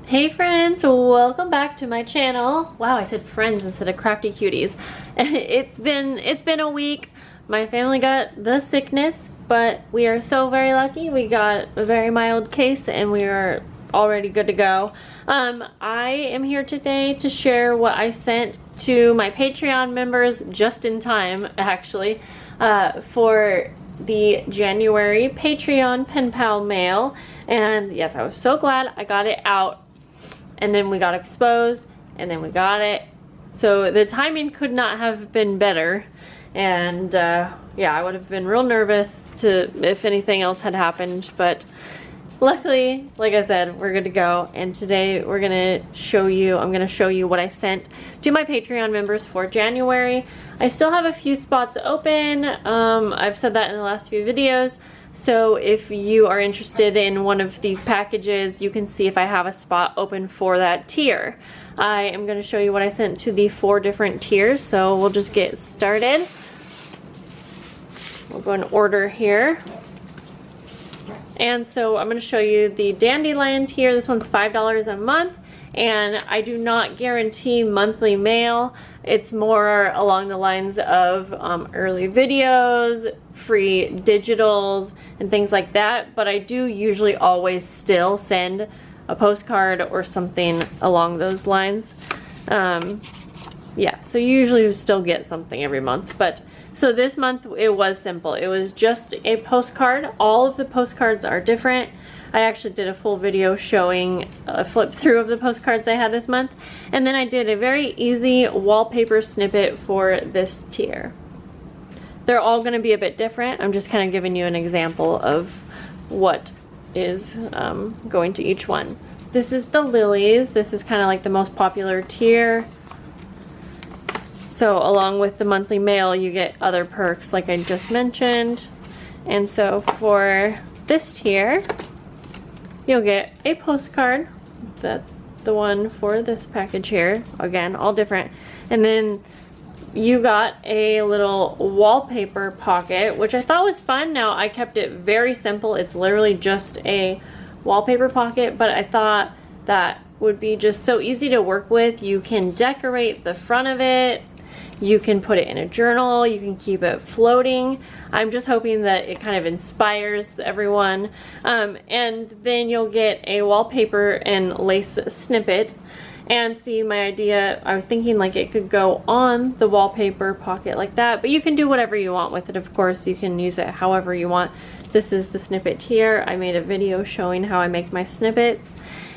Hey friends, welcome back to my channel. Wow, I said friends instead of crafty cuties. It's been a week. My family got the sickness, but we are so very lucky. We got a very mild case and we are already good to go. I am here today to share what I sent to my Patreon members just in time, actually, for the January Patreon Penpal mail. And yes, I was so glad I got it out. And then we got exposed, and then we got it. So the timing could not have been better. And yeah, I would have been real nervous if anything else had happened. But luckily, like I said, we're good to go. And today I'm gonna show you what I sent to my Patreon members for January. I still have a few spots open. I've said that in the last few videos. So if you are interested in one of these packages, you can see if I have a spot open for that tier. I am going to show you what I sent to the 4 different tiers, so we'll just get started. We'll go in order here. And so I'm going to show you the Dandelion tier. This one's $5 a month, and I do not guarantee monthly mail. It's more along the lines of early videos, free digitals, and things like that. But I do usually always still send a postcard or something along those lines. Yeah, so you usually still get something every month. But so this month it was simple. It was just a postcard. All of the postcards are different. I actually did a full video showing a flip through of the postcards I had this month. And then I did a very easy wallpaper snippet for this tier. They're all going to be a bit different. I'm just kind of giving you an example of what is going to each one. This is the Lilies. This is kind of like the most popular tier. So along with the monthly mail, you get other perks like I just mentioned. And so for this tier, you'll get a postcard. That's the one for this package here. Again, all different. And then you got a little wallpaper pocket, which I thought was fun. Now, I kept it very simple. It's literally just a wallpaper pocket, but I thought that would be just so easy to work with. You can decorate the front of it. You can put it in a journal. You can keep it floating. I'm just hoping that it kind of inspires everyone. And then you'll get a wallpaper and lace snippet. And see, my idea, I was thinking like it could go on the wallpaper pocket like that, but you can do whatever you want with it, of course. You can use it however you want. This is the snippet here. I made a video showing how I make my snippets.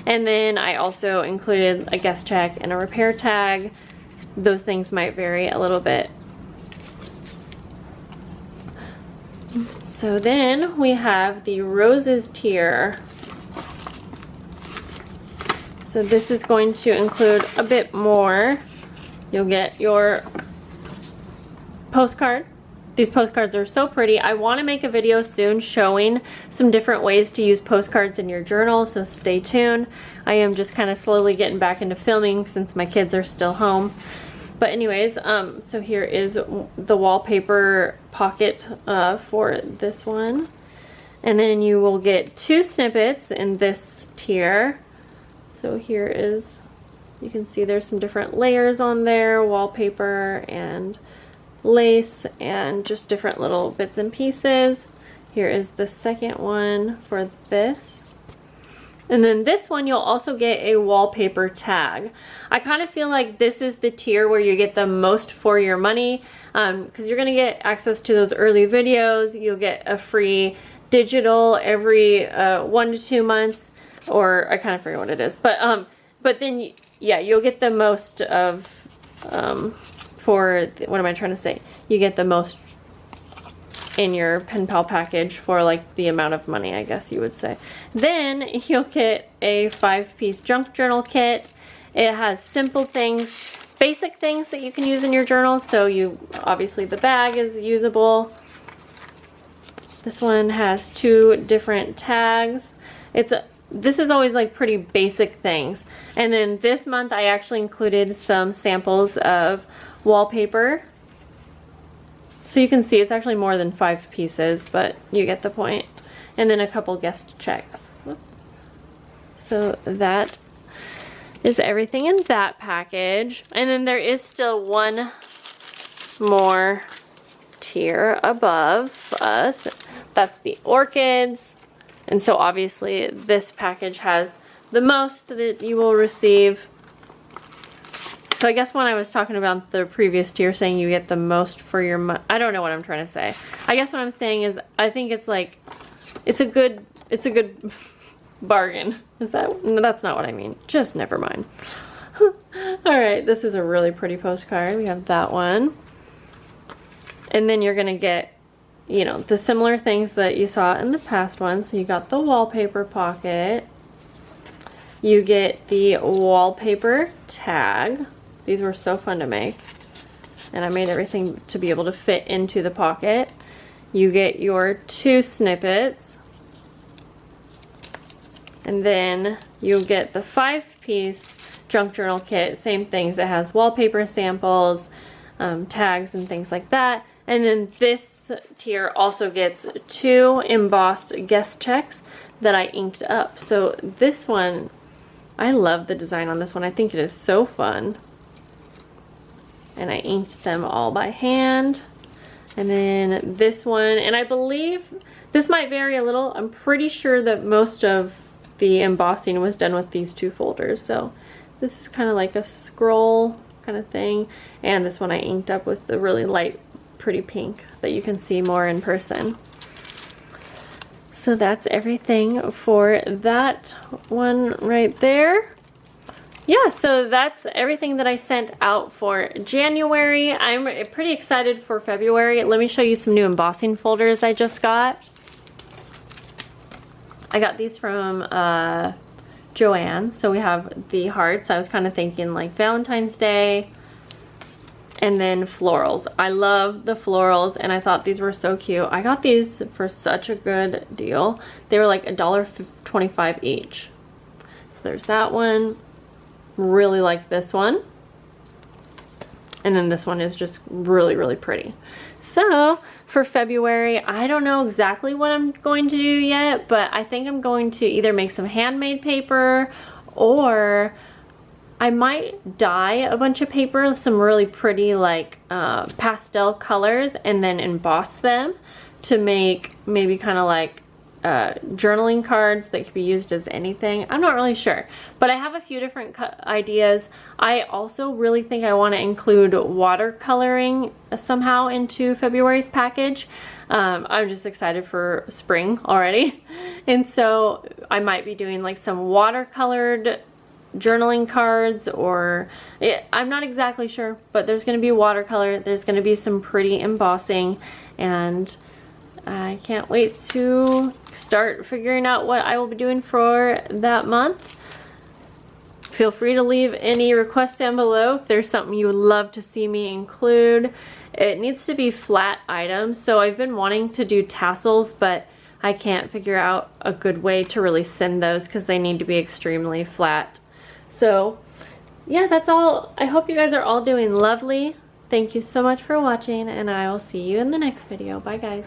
And then I also included a guest check and a repair tag. Those things might vary a little bit. So then we have the roses tier. So this is going to include a bit more. You'll get your postcard. These postcards are so pretty. I want to make a video soon showing some different ways to use postcards in your journal, so stay tuned. I am just kind of slowly getting back into filming since my kids are still home. But anyways, so here is the wallpaper pocket for this one. And then you will get 2 snippets in this tier. So here is, you can see there's some different layers on there, wallpaper and lace and just different little bits and pieces. Here is the second one for this. And then this one, you'll also get a wallpaper tag. I kind of feel like this is the tier where you get the most for your money, because you're going to get access to those early videos. You'll get a free digital every 1 to 2 months. Or I kind of forget what it is, but then yeah, you'll get the most of what am I trying to say? You get the most in your Penpal package for like the amount of money, I guess you would say. Then you'll get a 5-piece junk journal kit. It has simple things, basic things that you can use in your journal. So obviously the bag is usable. This one has 2 different tags. This is always like pretty basic things. And then this month I actually included some samples of wallpaper. So you can see it's actually more than 5 pieces, but you get the point. And then a couple guest checks. Whoops. So that is everything in that package. And then there is still one more tier above us. That's the orchids. And so obviously this package has the most that you will receive. So I guess when I was talking about the previous tier saying you get the most for your money, I don't know what I'm trying to say. I guess what I'm saying is I think it's like, it's a good bargain. Is that, no, that's not what I mean. Just never mind. Alright, this is a really pretty postcard. We have that one. And then you're gonna get, you know, the similar things that you saw in the past one. So you got the wallpaper pocket. You get the wallpaper tag. These were so fun to make. And I made everything to be able to fit into the pocket. You get your 2 snippets. And then you'll get the 5-piece junk journal kit. Same things. It has wallpaper samples, tags and things like that. And then this tier also gets 2 embossed guest checks that I inked up. So this one, I love the design on this one. I think it is so fun. And I inked them all by hand. And then this one, and I believe this might vary a little. I'm pretty sure that most of the embossing was done with these 2 folders. So this is kind of like a scroll kind of thing. And this one I inked up with the really light, pretty pink that you can see more in person. So that's everything for that one right there. Yeah, so that's everything that I sent out for January. I'm pretty excited for February. Let me show you some new embossing folders I just got. I got these from Joanne. So we have the hearts. I was kind of thinking like Valentine's Day. And then florals. I love the florals and I thought these were so cute. I got these for such a good deal. They were like $1.25 each. So there's that one. Really like this one. And then this one is just really, really pretty. So for February, I don't know exactly what I'm going to do yet, but I think I'm going to either make some handmade paper or I might dye a bunch of paper, some really pretty like pastel colors, and then emboss them to make maybe kind of like journaling cards that could be used as anything. I'm not really sure, but I have a few different ideas. I also really think I want to include watercoloring somehow into February's package. I'm just excited for spring already. And so I might be doing like some watercolored journaling cards, or I'm not exactly sure, but there's going to be watercolor, there's going to be some pretty embossing, and I can't wait to start figuring out what I will be doing for that month. Feel free to leave any requests down below if there's something you would love to see me include. It needs to be flat items, so I've been wanting to do tassels, but I can't figure out a good way to really send those because they need to be extremely flat. So yeah, that's all. I hope you guys are all doing lovely. Thank you so much for watching, and I will see you in the next video. Bye guys.